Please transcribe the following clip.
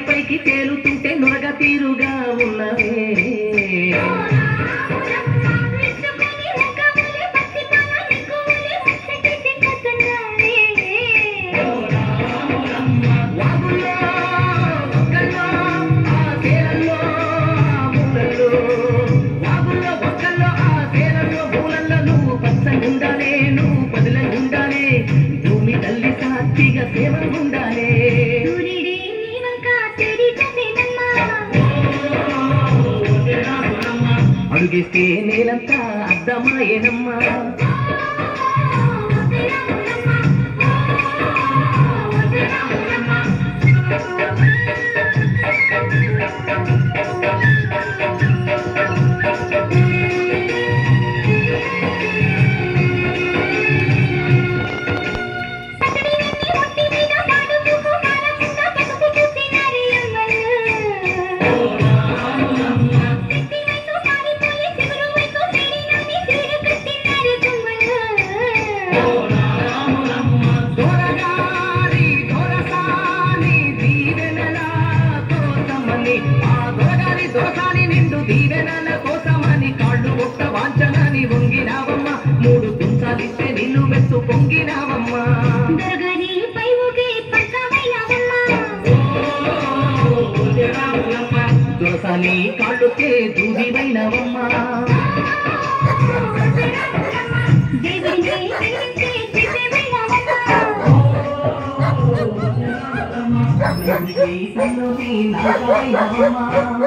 పైకి తేలుతుంటే నొరగ తీరుగా ఉన్నవే భూమి తల్లి సాక్షిగా సేవకుండాలే అడుగేస్తే నేలంతా అద్దమాయేనమ్మా దీవెనల కోసమని కాళ్ళు ఒక్క వాంచనని వంగినావమ్మ మూడు కుంచాలిస్తే నిన్ను వెత్తు పొంగినావమ్మ దొరసాని కాళ్ళుకే దూదివైనవమ్మ నాగవైనవమ్మ